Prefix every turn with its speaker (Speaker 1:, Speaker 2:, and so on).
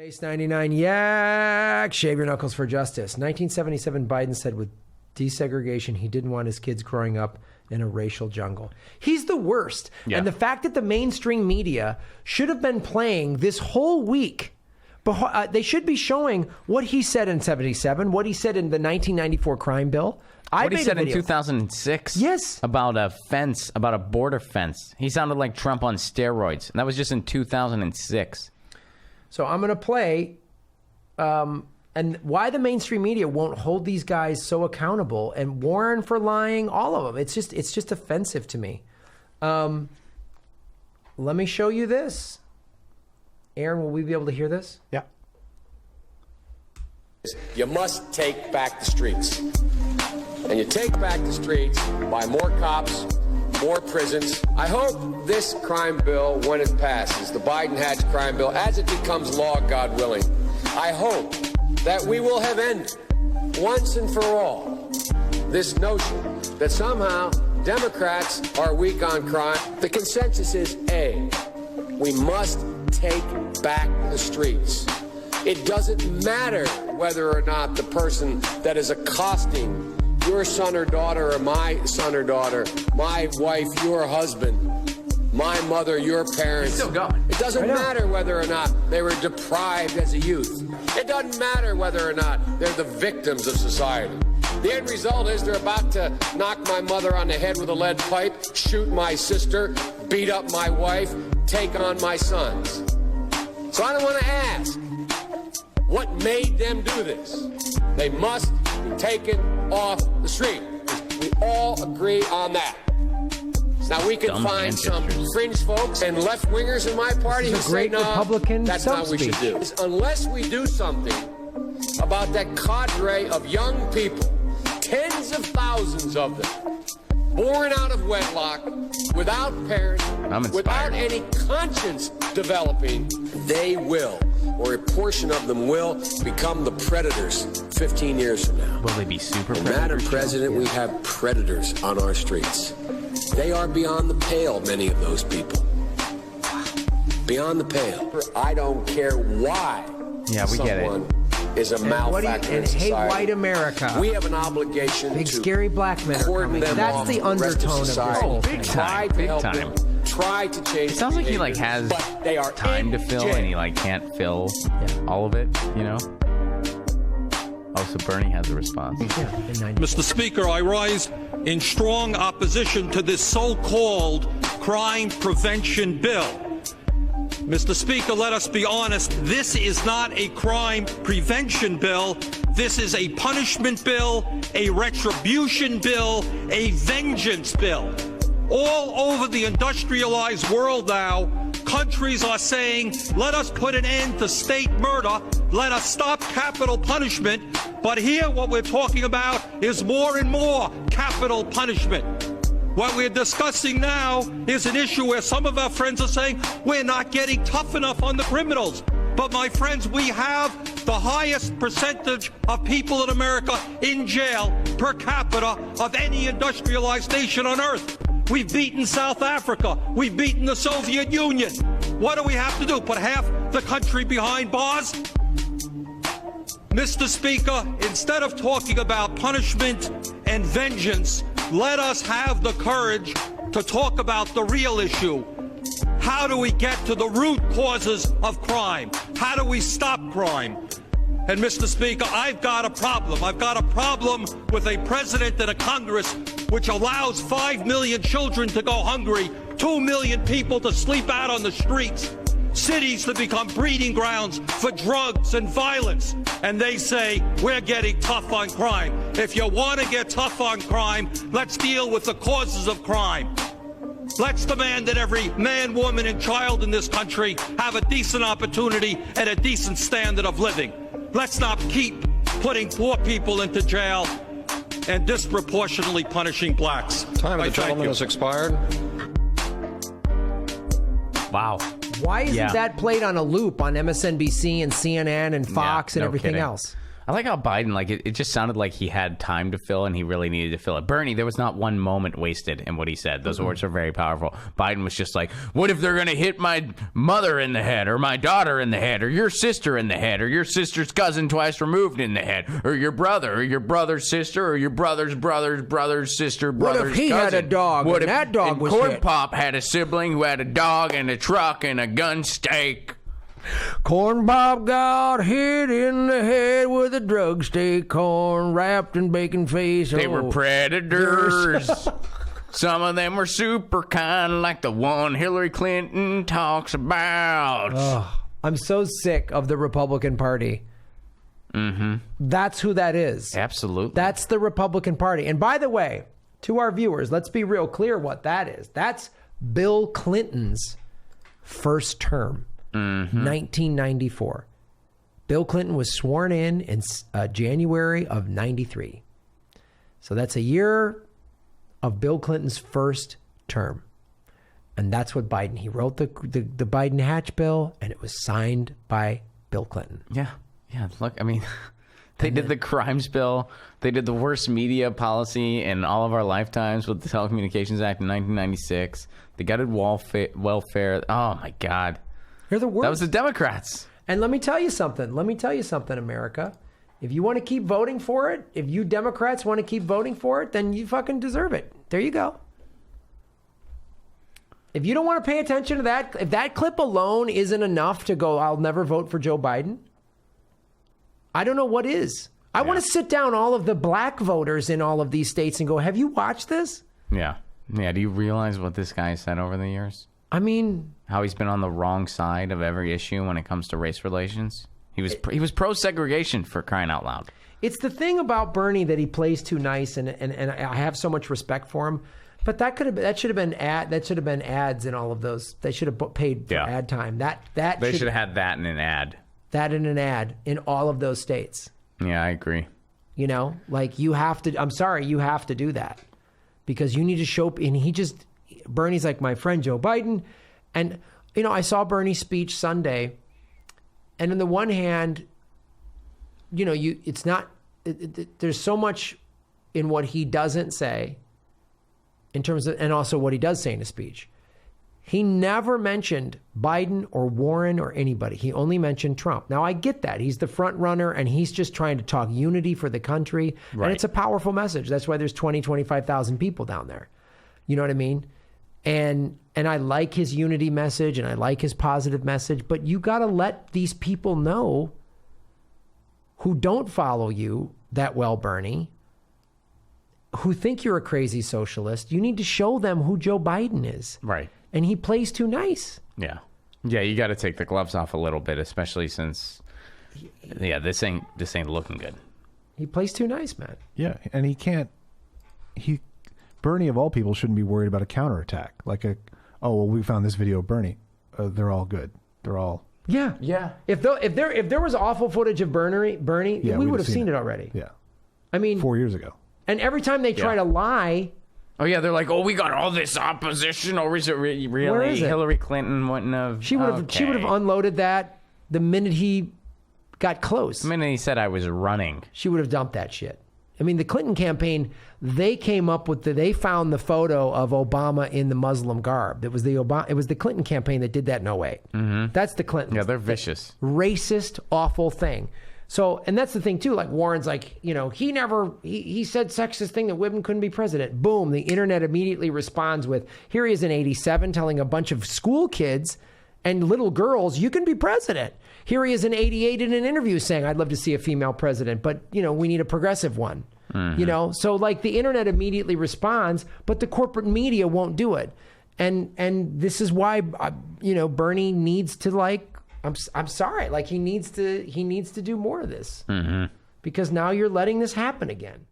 Speaker 1: Base 99, yak, shave your knuckles for justice. 1977, Biden said with desegregation, he didn't want his kids growing up in a racial jungle. He's the worst. Yeah. And the fact that the mainstream media should have been playing this whole week, they should be showing what he said in 77, what he said in the 1994 crime bill.
Speaker 2: What he said in 2006?
Speaker 1: Yes.
Speaker 2: About a fence, about a border fence. He sounded like Trump on steroids. And that was just in 2006.
Speaker 1: So I'm going to play, and why the mainstream media won't hold these guys so accountable, and Warren for lying, all of them. It's just offensive to me. Let me show you this. Aaron, will we be able to hear this?
Speaker 3: Yeah.
Speaker 4: You must take back the streets. And you take back the streets by more cops, more prisons. I hope this crime bill, when it passes, the Biden-Hatch crime bill, as it becomes law, God willing, I hope that we will have ended, once and for all, this notion that somehow Democrats are weak on crime. The consensus is A, we must take back the streets. It doesn't matter whether or not the person that is accosting your son or daughter or my son or daughter, my wife, your husband, my mother, your parents.
Speaker 2: Still going.
Speaker 4: It doesn't matter whether or not they were deprived as a youth. It doesn't matter whether or not they're the victims of society. The end result is they're about to knock my mother on the head with a lead pipe, shoot my sister, beat up my wife, take on my sons. So I don't want to ask, what made them do this? They must be taken off the street. We all agree on that. Now we can find some fringe folks and left-wingers in my party who say, no, that's not what we should do. Unless we do something about that cadre of young people, tens of thousands of them, born out of wedlock, without parents, without any conscience developing, they will, or a portion of them will, become the predators 15 years from now.
Speaker 2: Will they be super predators?
Speaker 4: Madam President, we have predators on our streets. They are beyond the pale, many of those people. Beyond the pale. I don't care why someone is a malefactor in society.
Speaker 1: Hate white America.
Speaker 4: We have an obligation
Speaker 1: big
Speaker 4: to
Speaker 1: scary black men are coming. That's the undertone of this whole thing.
Speaker 2: Big time.
Speaker 4: Try to change.
Speaker 2: It sounds like he has time to fill and he can't fill all of it, you know? Oh, so Bernie has a response.
Speaker 5: Mr. Speaker, I rise in strong opposition to this so-called crime prevention bill. Mr. Speaker, let us be honest. This is not a crime prevention bill. This is a punishment bill, a retribution bill, a vengeance bill. All over the industrialized world now, countries are saying, let us put an end to state murder. Let us stop capital punishment. But here what we're talking about is more and more capital punishment. What we're discussing now is an issue where some of our friends are saying we're not getting tough enough on the criminals. But my friends, we have the highest percentage of people in America in jail per capita of any industrialized nation on earth. We've beaten South Africa. We've beaten the Soviet Union. What do we have to do? Put half the country behind bars? Mr. Speaker, instead of talking about punishment and vengeance, let us have the courage to talk about the real issue. How do we get to the root causes of crime? How do we stop crime? And Mr. Speaker, I've got a problem. I've got a problem with a president and a Congress which allows 5 million children to go hungry, 2 million people to sleep out on the streets, cities to become breeding grounds for drugs and violence. And they say, we're getting tough on crime. If you want to get tough on crime, let's deal with the causes of crime. Let's demand that every man, woman, and child in this country have a decent opportunity and a decent standard of living. Let's not keep putting poor people into jail and disproportionately punishing blacks.
Speaker 3: Time of the gentleman has expired.
Speaker 2: Wow.
Speaker 1: Why isn't that played on a loop on MSNBC and CNN and Fox and everything else?
Speaker 2: I like how Biden, like, it just sounded like he had time to fill and he really needed to fill it. Bernie, there was not one moment wasted in what he said. Those words are very powerful. Biden was just like, what if they're going to hit my mother in the head, or my daughter in the head, or your sister in the head, or your sister's cousin twice removed in the head, or your brother, or your brother's sister, or your brother's sister, brother's cousin?
Speaker 1: What if he had a dog and that dog was
Speaker 2: Corn
Speaker 1: hit?
Speaker 2: Pop had a sibling who had a dog and a truck and a gun stake.
Speaker 1: Corn Bob got hit in the head with a drug stake, corn wrapped in bacon face.
Speaker 2: They were predators. Some of them were super kind, like the one Hillary Clinton talks about.
Speaker 1: Oh, I'm so sick of the Republican Party. Mm-hmm. That's who that is.
Speaker 2: Absolutely.
Speaker 1: That's the Republican Party. And by the way, to our viewers, let's be real clear what that is. That's Bill Clinton's first term. 1994. Bill Clinton was sworn in January of 93. So that's a year of Bill Clinton's first term. And that's what Biden, he wrote the Biden Hatch bill, and it was signed by Bill Clinton.
Speaker 2: Yeah. Look, I mean, they did the crimes bill. They did the worst media policy in all of our lifetimes with the Telecommunications Act in 1996. They gutted welfare. Oh, my God.
Speaker 1: You're the worst.
Speaker 2: That was the Democrats.
Speaker 1: And let me tell you something, America. If you want to keep voting for it, if you Democrats want to keep voting for it, then you fucking deserve it. There you go. If you don't want to pay attention to that, if that clip alone isn't enough to go, I'll never vote for Joe Biden, I don't know what is. I want to sit down all of the black voters in all of these states and go, have you watched this?
Speaker 2: Yeah. Do you realize what this guy said over the years?
Speaker 1: I mean,
Speaker 2: how he's been on the wrong side of every issue when it comes to race relations. He was pro-segregation, for crying out loud.
Speaker 1: It's the thing about Bernie that he plays too nice, and I have so much respect for him. But that should have been ads in all of those. They should have paid for ad time. They
Speaker 2: should have had that in an ad.
Speaker 1: That in an ad in all of those states.
Speaker 2: Yeah, I agree.
Speaker 1: You know, like you have to. I'm sorry, you have to do that because you need to show. And Bernie's like my friend Joe Biden, and you know I saw Bernie's speech Sunday, and on the one hand, you know it's not. There's so much in what he doesn't say, in terms of, and also what he does say in his speech. He never mentioned Biden or Warren or anybody. He only mentioned Trump. Now, I get that. He's the front runner, and he's just trying to talk unity for the country. Right. And it's a powerful message. That's why there's 25,000 people down there. You know what I mean? And I like his unity message, and I like his positive message. But you got to let these people know who don't follow you that well, Bernie, who think you're a crazy socialist. You need to show them who Joe Biden is.
Speaker 2: Right.
Speaker 1: And he plays too nice.
Speaker 2: Yeah, you got to take the gloves off a little bit, especially since, this ain't looking good.
Speaker 1: He plays too nice, man.
Speaker 6: Yeah, and Bernie of all people shouldn't be worried about a counterattack. Like we found this video of Bernie. They're all good. They're all.
Speaker 1: Yeah. If there was awful footage of Bernie, we would have seen it already.
Speaker 6: Yeah.
Speaker 1: I mean,
Speaker 6: 4 years ago.
Speaker 1: And every time they try to lie.
Speaker 2: Oh, yeah, they're like, we got all this opposition. Or is it really?
Speaker 1: Where is it?
Speaker 2: Hillary Clinton wouldn't have.
Speaker 1: She would have unloaded that the minute he got close.
Speaker 2: The minute he said I was running.
Speaker 1: She would have dumped that shit. I mean, the Clinton campaign, they came up with they found the photo of Obama in the Muslim garb. It was the Clinton campaign that did that in 08. Mm-hmm. That's the Clintons.
Speaker 2: Yeah, they're vicious.
Speaker 1: Racist, awful thing. So, and that's the thing too, like Warren's like, you know, he said sexist thing that women couldn't be president. Boom, the internet immediately responds with, here he is in 87 telling a bunch of school kids and little girls, you can be president. Here he is in 88 in an interview saying, I'd love to see a female president, but, you know, we need a progressive one. Mm-hmm. You know, so like the internet immediately responds, but the corporate media won't do it. And this is why, you know, Bernie needs to like, I'm sorry, like he needs to do more of this, mm-hmm. because now you're letting this happen again.